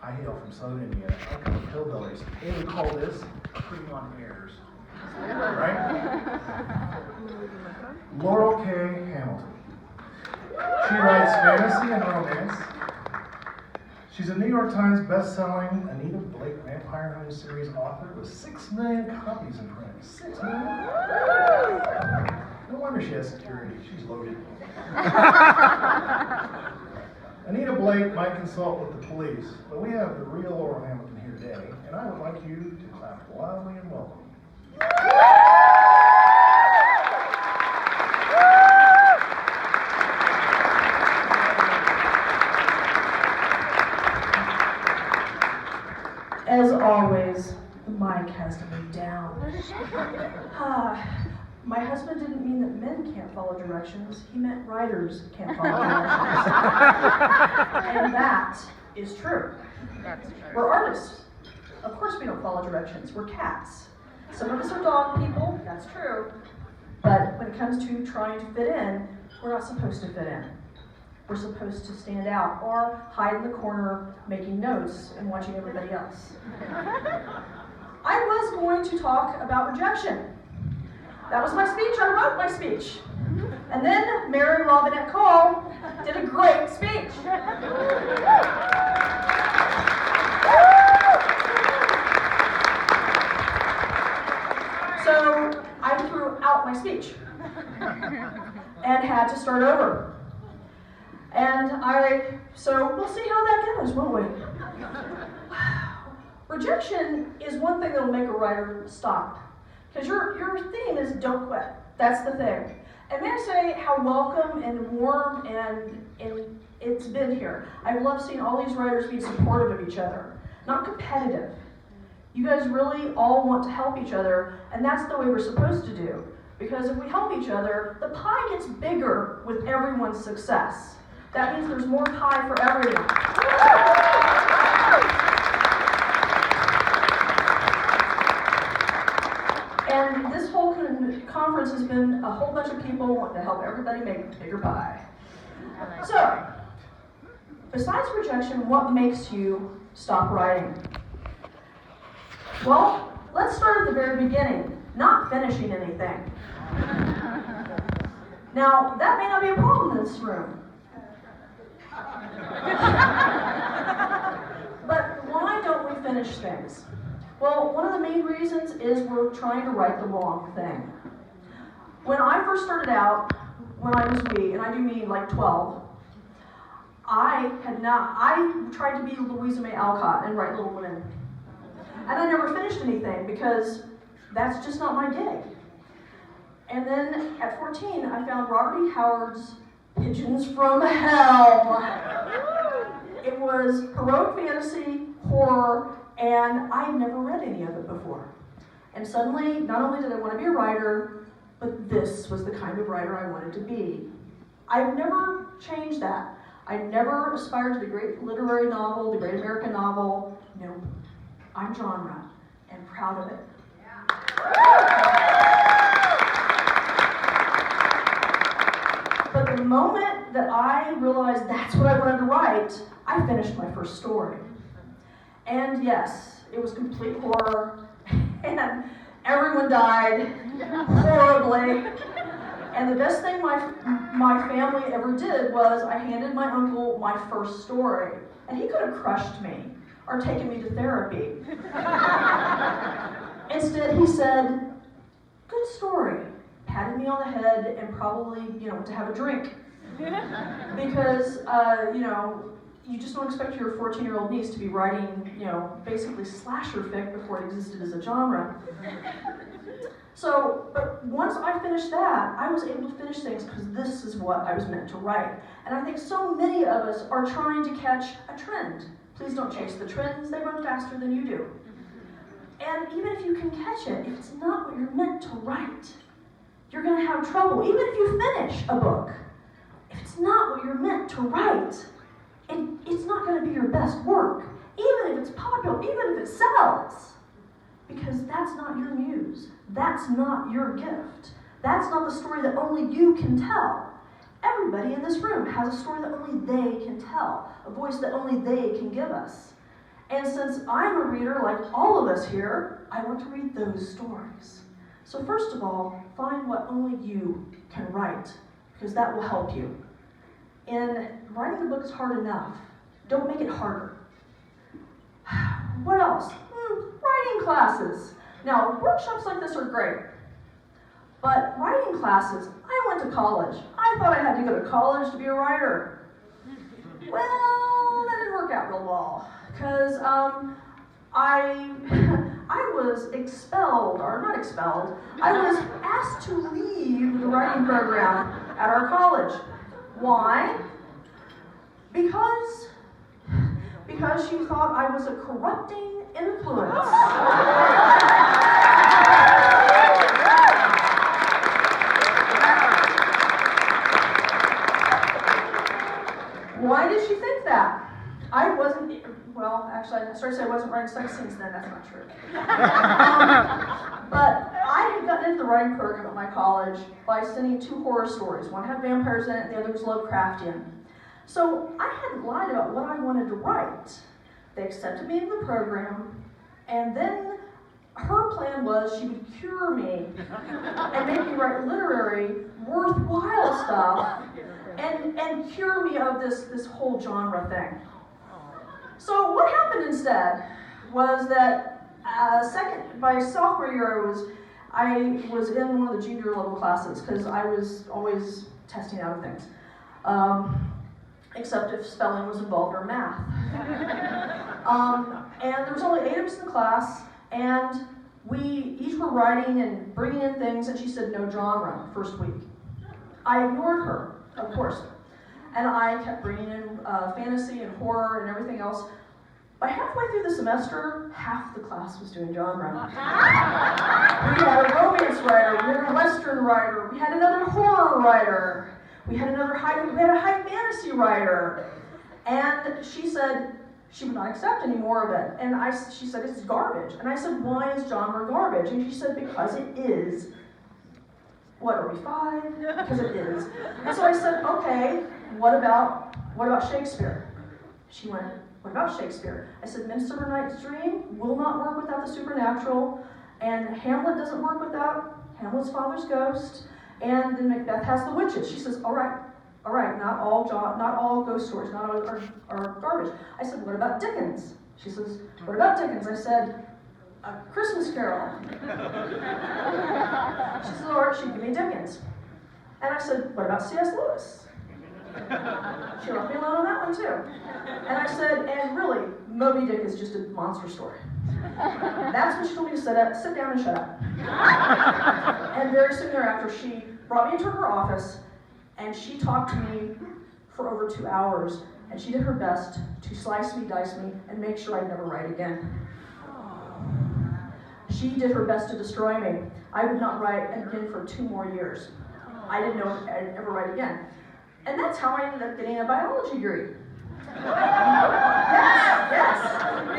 I hail from Southern Indiana. I come from hillbillies. They would call this putting on airs. Right? Laurell K. Hamilton. She writes fantasy and romance. She's a New York Times best-selling Anita Blake Vampire Hunter series author with 6 million copies in print. 6 million? No wonder she has security. She's loaded. Anita Blake might consult with the police, but we have the real Laurell Hamilton here today, and I would like you to clap loudly and welcome. As always, the mic has to be down. My husband didn't mean that men can't follow directions. He meant writers can't follow directions. And that is true. That's true. We're artists. Of course we don't follow directions. We're cats. Some of us are dog people. That's true. But when it comes to trying to fit in, we're not supposed to fit in. We're supposed to stand out or hide in the corner making notes and watching everybody else. I was going to talk about rejection. That was my speech. I wrote my speech. And then Mary Robinette Cole did a great speech. So I threw out my speech and had to start over. And so we'll see how that goes, won't we? Rejection is one thing that'll make a writer stop. Because your theme is don't quit. That's the thing. And may I say how welcome and warm and it's been here. I love seeing all these writers be supportive of each other, not competitive. You guys really all want to help each other, and that's the way we're supposed to do. Because if we help each other, the pie gets bigger with everyone's success. That means there's more pie for everyone. And this whole conference has been a whole bunch of people wanting to help everybody make a bigger pie. So, besides rejection, what makes you stop writing? Well, let's start at the very beginning, not finishing anything. Now, that may not be a problem in this room. But why don't we finish things? Well, one of the main reasons is we're trying to write the wrong thing. When I first started out, when I was wee, and I do mean like 12, I tried to be Louisa May Alcott and write Little Women. And I never finished anything because that's just not my gig. And then at 14, I found Robert E. Howard's Pigeons from Hell. It was heroic fantasy, horror, and I'd never read any of it before. And suddenly, not only did I want to be a writer, but this was the kind of writer I wanted to be. I've never changed that. I never aspired to the great literary novel, the great American novel. Nope. I'm genre, and proud of it. But the moment that I realized that's what I wanted to write, I finished my first story. And yes, it was complete horror, and everyone died horribly. And the best thing my family ever did was I handed my uncle my first story, and he could have crushed me or taken me to therapy. Instead, he said, "Good story," patted me on the head, and probably, to have a drink. Because, you just don't expect your 14-year-old niece to be writing, basically slasher fic before it existed as a genre. So, but once I finished that, I was able to finish things because this is what I was meant to write. And I think so many of us are trying to catch a trend. Please don't chase the trends, they run faster than you do. And even if you can catch it, if it's not what you're meant to write, you're going to have trouble. Even if you finish a book, if it's not what you're meant to write, it's not going to be your best work, even if it's popular, even if it sells. Because that's not your muse. That's not your gift. That's not the story that only you can tell. Everybody in this room has a story that only they can tell, a voice that only they can give us. And since I'm a reader like all of us here, I want to read those stories. So first of all, find what only you can write, because that will help you. And writing the book is hard enough. Don't make it harder. What else? Writing classes. Now, workshops like this are great. But writing classes, I went to college. I thought I had to go to college to be a writer. Well, that didn't work out real well. Because I was expelled, or not expelled, I was asked to leave the writing program at our college. Why? Because she thought I was a corrupting influence. Why did she think that? I wasn't, well, actually, I started to say I wasn't writing sex scenes then, that's not true. But I had gotten into the writing program at my college by sending 2 horror stories. One had vampires in it, and the other was Lovecraftian. So I hadn't lied about what I wanted to write. They accepted me into the program, and then her plan was she would cure me and make me write literary, worthwhile stuff, and cure me of this whole genre thing. So what happened instead was that by sophomore year I was in one of the junior level classes because I was always testing out of things, except if spelling was involved or math. And there was only 8 of us in the class, and we each were writing and bringing in things, and she said no genre first week. I ignored her, of course. And I kept bringing in fantasy and horror and everything else. By halfway through the semester, half the class was doing genre. We had a romance writer, we had a western writer, we had another horror writer, we had a high fantasy writer. And she said she would not accept any more of it. And she said, it's garbage. And I said, why is genre garbage? And she said, because it is. What, are we 5? Because it is. And so I said, okay, what about Shakespeare? She went, what about Shakespeare? I said, Midsummer Night's Dream will not work without the supernatural, and Hamlet doesn't work without Hamlet's father's ghost, and then Macbeth has the witches. She says, all right, not all ghost stories, not all are garbage. I said, what about Dickens? She says, what about Dickens? I said, A Christmas Carol. She said, all right, she'd give me Dickens. And I said, what about C.S. Lewis? She left me alone on that one too. And I said, and really, Moby Dick is just a monster story. That's when she told me to sit down and shut up. And very soon thereafter, she brought me into her office, and she talked to me for over 2 hours, and she did her best to slice me, dice me, and make sure I'd never write again. She did her best to destroy me. I would not write again for 2 more years. I didn't know if I'd ever write again. And that's how I ended up getting a biology degree. Yes.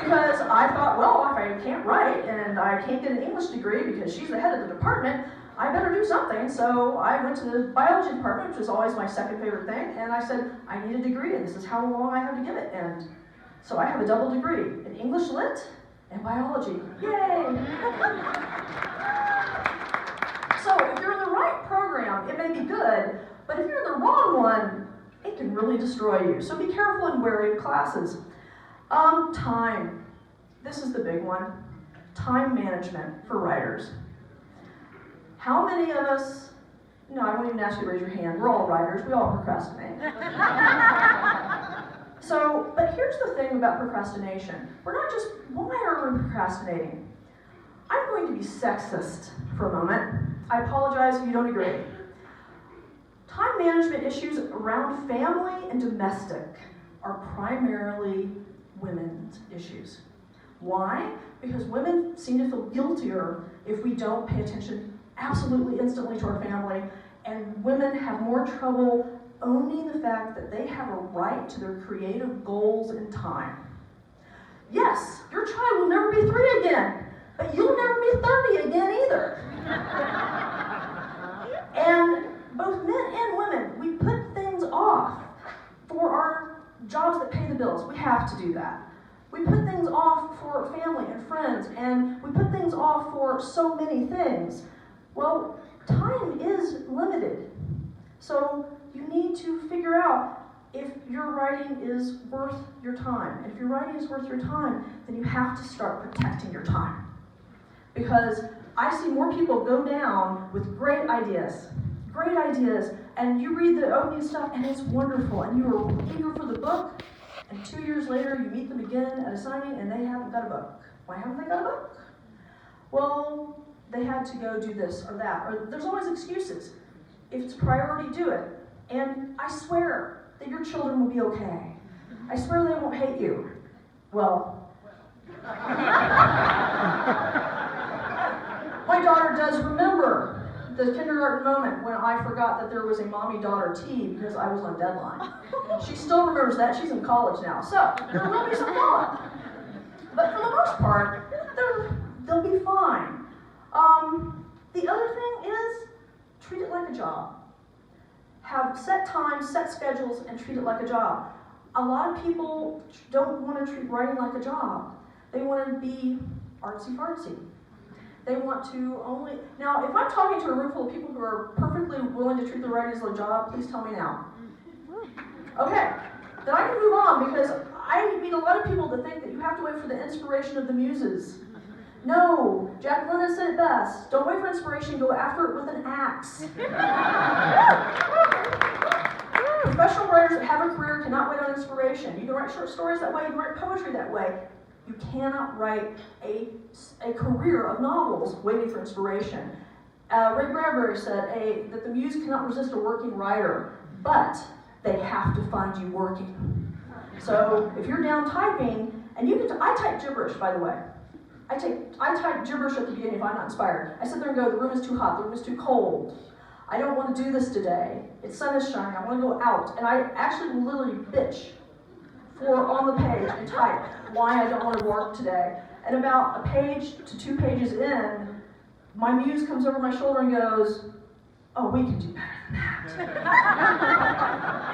Because I thought, well, if I can't write and I can't get an English degree because she's the head of the department, I better do something. So I went to the biology department, which was always my second favorite thing, and I said, I need a degree, and this is how long I have to give it. And so I have a double degree in English Lit and biology. Yay! So if you're in the right program, it may be good, but if you're in the wrong one, it can really destroy you. So be careful in where you classes. Time. This is the big one. Time management for writers. How many of us, no, I won't even ask you to raise your hand. We're all writers. We all procrastinate. So, but here's the thing about procrastination. We're not just, why are we procrastinating? I'm going to be sexist for a moment. I apologize if you don't agree. Time management issues around family and domestic are primarily women's issues. Why? Because women seem to feel guiltier if we don't pay attention absolutely instantly to our family, and women have more trouble owning the fact that they have a right to their creative goals and time. Yes, your child will never be 3 again, but you'll never be 30 again either. And both men and women, we put things off for our jobs that pay the bills. We have to do that. We put things off for family and friends, and we put things off for so many things. Well, time is limited. So you need to figure out if your writing is worth your time. And if your writing is worth your time, then you have to start protecting your time. Because I see more people go down with great ideas, and you read the opening stuff, and it's wonderful, and you are eager for the book, and 2 years later, you meet them again at a signing, and they haven't got a book. Why haven't they got a book? Well, they had to go do this or that, or there's always excuses. If it's a priority, do it. And I swear that your children will be okay. I swear they won't hate you. Well, my daughter does remember the kindergarten moment when I forgot that there was a mommy-daughter tea because I was on deadline. She still remembers that. She's in college now. So, there will be some thought. But for the most part, they'll be fine. The other thing is, treat it like a job. Have set times, set schedules, and treat it like a job. A lot of people don't want to treat writing like a job. They want to be artsy-fartsy. They want to only... Now, if I'm talking to a room full of people who are perfectly willing to treat their writing as a job, please tell me now. Okay, then I can move on because I meet a lot of people that think that you have to wait for the inspiration of the muses. No, Jack London said it best. Don't wait for inspiration, go after it with an axe. Professional writers that have a career cannot wait on inspiration. You can write short stories that way, you can write poetry that way. You cannot write a career of novels waiting for inspiration. Ray Bradbury said that the muse cannot resist a working writer, but they have to find you working. So if you're down typing, and you can, I type gibberish, by the way. I type gibberish at the beginning if I'm not inspired. I sit there and go, the room is too hot, the room is too cold. I don't want to do this today. The sun is shining, I want to go out. And I actually literally bitch on the page and type why I don't want to work today. And about a page to 2 pages in, my muse comes over my shoulder and goes, oh, we can do better than that.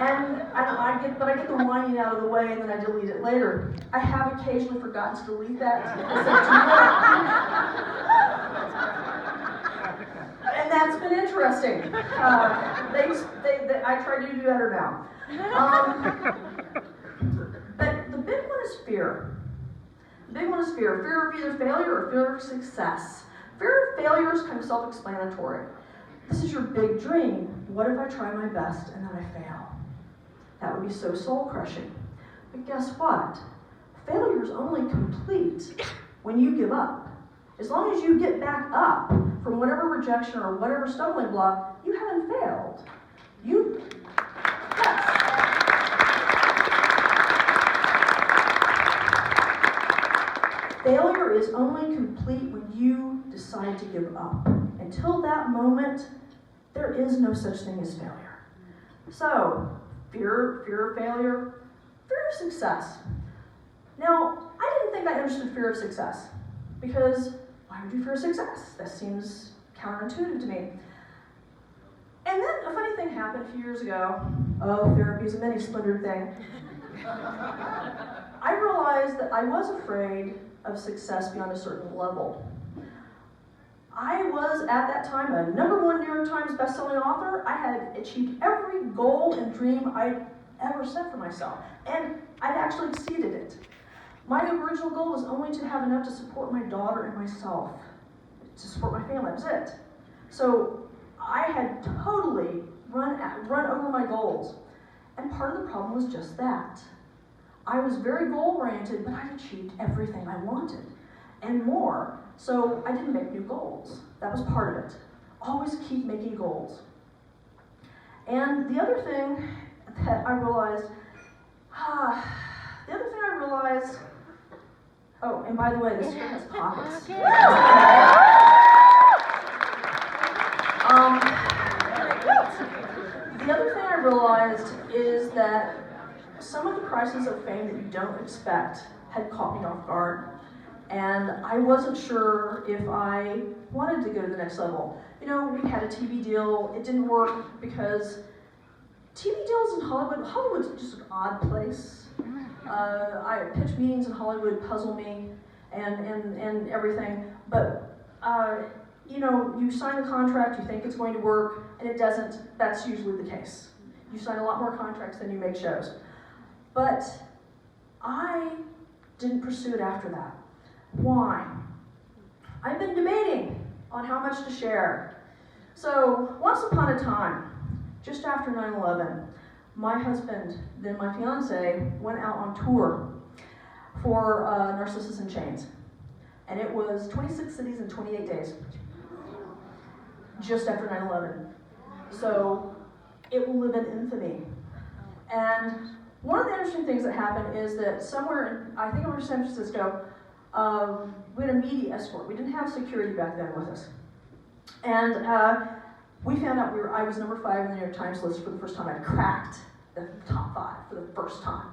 and I get the whining out of the way and then I delete it later. I have occasionally forgotten to delete that. And that's been interesting. I try to do better now. But the big one is fear. The big one is fear. Fear of either failure or fear of success. Fear of failure is kind of self-explanatory. This is your big dream. What if I try my best and then I fail? That would be so soul-crushing. But guess what? Failure is only complete when you give up. As long as you get back up from whatever rejection or whatever stumbling block, you haven't failed. Yes. Failure is only complete when you decide to give up. Until that moment, there is no such thing as failure. So, fear of failure, fear of success. Now, I didn't think I understood fear of success, because why would you fear success? That seems counterintuitive to me. And then a funny thing happened a few years ago. Oh, therapy is a many-splintered thing. I realized that I was afraid of success beyond a certain level. I was, at that time, a #1 New York Times bestselling author. I had achieved every goal and dream I'd ever set for myself, and I'd actually exceeded it. My original goal was only to have enough to support my daughter and myself, to support my family. That was it. So I had totally run over my goals, and part of the problem was just that. I was very goal-oriented, but I'd achieved everything I wanted, and more. So I didn't make new goals. That was part of it. Always keep making goals. And the other thing that I realized, oh, and by the way, this has pockets. The other thing I realized is that some of the crises of fame that you don't expect had caught me off guard. And I wasn't sure if I wanted to go to the next level. You know, we had a TV deal. It didn't work because TV deals in Hollywood's just an odd place. Pitch meetings in Hollywood puzzle me and everything. But, you know, you sign a contract, you think it's going to work, and it doesn't. That's usually the case. You sign a lot more contracts than you make shows. But I didn't pursue it after that. Why? I've been debating on how much to share. So, once upon a time, just after 9/11, my husband, then my fiance, went out on tour for Narcissus in Chains. And it was 26 cities in 28 days, just after 9/11. So, it will live in infamy. And one of the interesting things that happened is that somewhere in, I think it was San Francisco, we had a media escort. We didn't have security back then with us. And we found out I was number 5 in the New York Times list for the first time. I cracked the top 5 for the first time.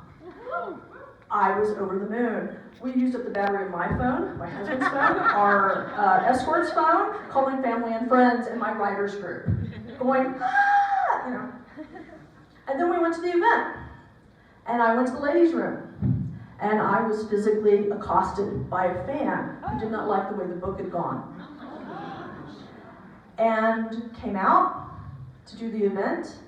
I was over the moon. We used up the battery of my phone, my husband's phone, our escort's phone, calling family and friends, and my writers group, going, ah, you know. And then we went to the event, and I went to the ladies' room, and I was physically accosted by a fan who did not like the way the book had gone. And came out to do the event,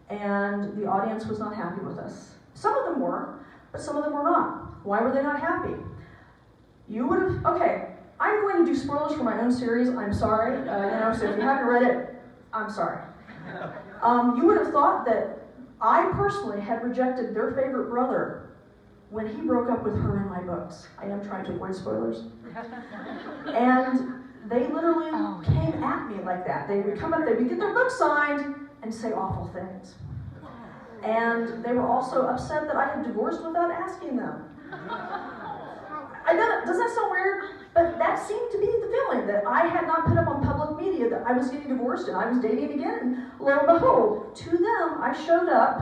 and the audience was not happy with us. Some of them were, but some of them were not. Why were they not happy? You would have, okay, I'm going to do spoilers for my own series, I'm sorry, you know, so if you haven't read it, I'm sorry. You would have thought that I personally had rejected their favorite brother when he broke up with her in my books. I am trying to avoid spoilers. And they literally came at me like that. They would come up, they would get their book signed and say awful things. And they were also upset that I had divorced without asking them. I know, does that sound weird? But that seemed to be the feeling, that I had not put up on public media that I was getting divorced and I was dating again. And lo and behold, to them, I showed up,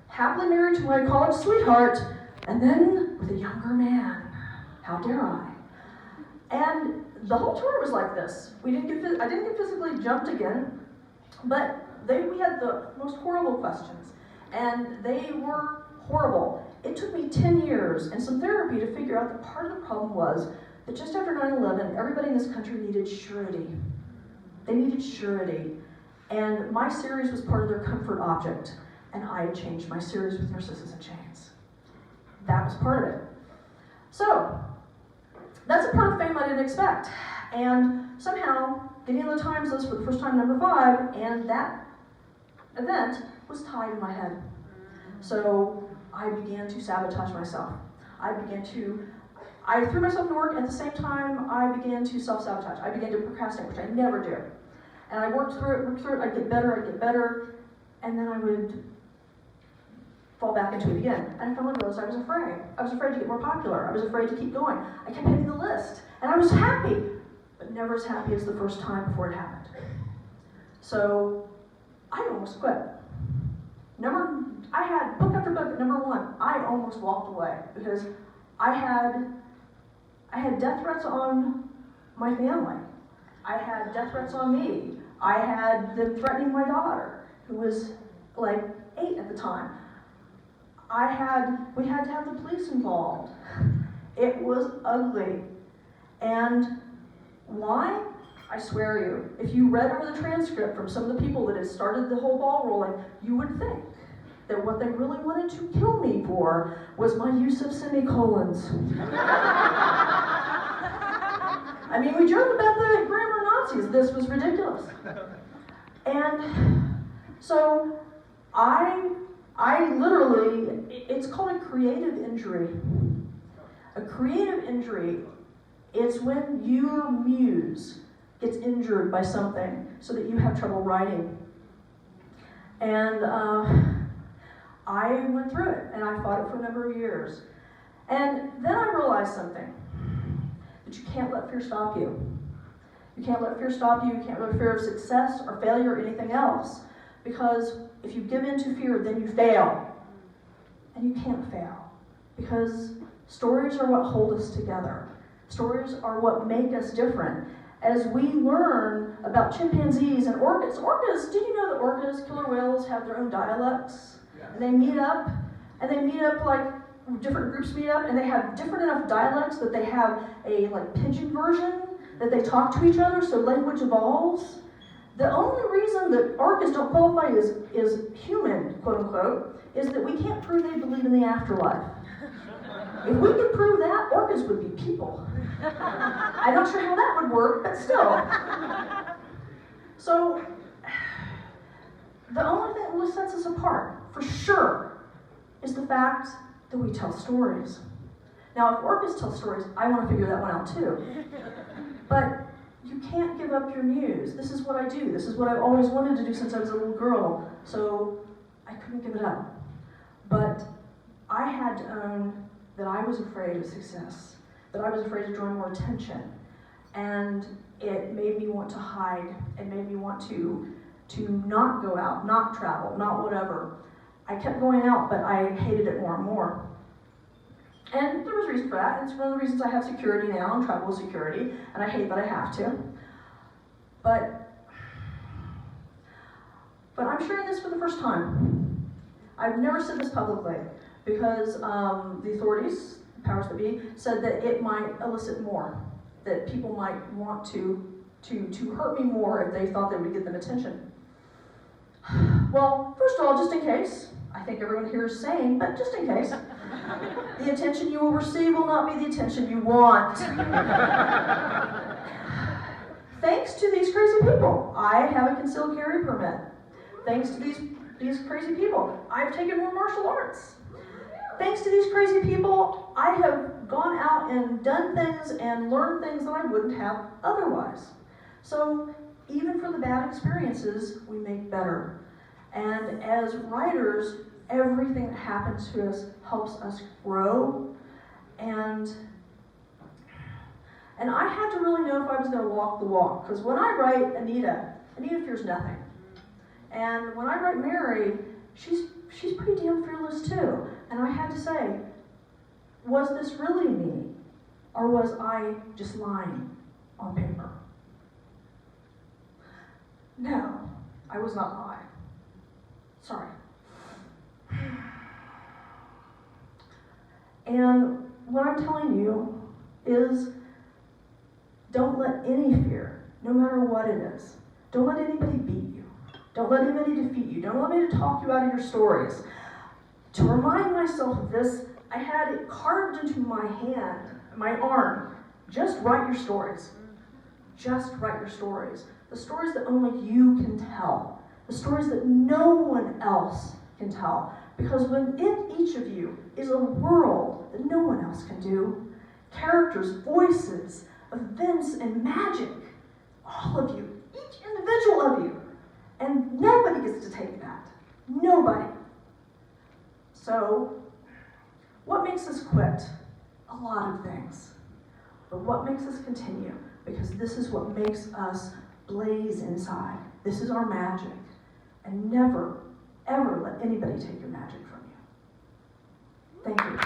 happily married to my college sweetheart, and then with a younger man. How dare I? And the whole tour was like this. I didn't get physically jumped again, but we had the most horrible questions, and they were horrible. It took me 10 years and some therapy to figure out that part of the problem was that just after 9/11, everybody in this country needed surety. They needed surety, and my series was part of their comfort object, and I had changed my series with Narcissus in Chains. That was part of it. So, that's a part of fame I didn't expect. And somehow, getting on the Times list for the first time, number 5, and that event was tied in my head. So I began to sabotage myself. I threw myself to work, at the same time I began to self-sabotage. I began to procrastinate, which I never do. And I worked through it, I'd get better, and then I would fall back into it again. And I finally realized I was afraid. I was afraid to get more popular. I was afraid to keep going. I kept hitting the list. And I was happy, but never as happy as the first time before it happened. So I almost quit. I had book after book at number 1. I almost walked away because I had death threats on my family. I had death threats on me. I had them threatening my daughter, who was like 8 at the time. We had to have the police involved. It was ugly. And why? I swear you, if you read over the transcript from some of the people that had started the whole ball rolling, you would think that what they really wanted to kill me for was my use of semicolons. I mean, we joke about the grammar Nazis. This was ridiculous. And so I literally, it's called a creative injury. A creative injury, it's when your muse gets injured by something so that you have trouble writing. And I went through it, and I fought it for a number of years. And then I realized something, that you can't let fear stop you. You can't let fear stop you, you can't let fear of success or failure or anything else. Because if you give in to fear, then you fail. And you can't fail. Because stories are what hold us together. Stories are what make us different. As we learn about chimpanzees and orcas, did you know that orcas, killer whales, have their own dialects? Yes. And they meet up like different groups meet up and they have different enough dialects that they have a like pidgin version that they talk to each other, so language evolves. The only reason that orcas don't qualify as human, quote unquote, is that we can't prove they believe in the afterlife. If we could prove that, orcas would be people. I'm not sure how that would work, but still. So, the only thing that really sets us apart, for sure, is the fact that we tell stories. Now, if orcas tell stories, I want to figure that one out too. But you can't give up your muse. This is what I do. This is what I've always wanted to do since I was a little girl. So I couldn't give it up. But I had to own that I was afraid of success, that I was afraid of drawing more attention. And it made me want to hide. It made me want to not go out, not travel, not whatever. I kept going out, but I hated it more and more. And there was a reason for that. It's one of the reasons I have security now and travel security, and I hate that I have to. But I'm sharing this for the first time. I've never said this publicly because the authorities, the powers that be, said that it might elicit more, that people might want to hurt me more if they thought they would get them attention. Well, first of all, just in case, I think everyone here is sane, but just in case, the attention you will receive will not be the attention you want. Thanks to these crazy people, I have a concealed carry permit. Thanks to these crazy people, I've taken more martial arts. Thanks to these crazy people, I have gone out and done things and learned things that I wouldn't have otherwise. So even for the bad experiences, we make better. And as writers, everything that happens to us helps us grow. And I had to really know if I was going to walk the walk. Because when I write Anita fears nothing. And when I write Mary, she's pretty damn fearless too. And I had to say, was this really me? Or was I just lying on paper? No, I was not lying. Sorry. And what I'm telling you is, don't let any fear, no matter what it is, don't let anybody beat you. Don't let anybody defeat you. Don't let me talk you out of your stories. To remind myself of this, I had it carved into my hand, my arm. Just write your stories. Just write your stories. The stories that only you can tell. The stories that no one else can tell. Because within each of you is a world that no one else can do. Characters, voices, events, and magic. All of you. Each individual of you. And nobody gets to take that. Nobody. So, what makes us quit? A lot of things. But what makes us continue? Because this is what makes us blaze inside. This is our magic. And never, ever let anybody take your magic from you. Thank you.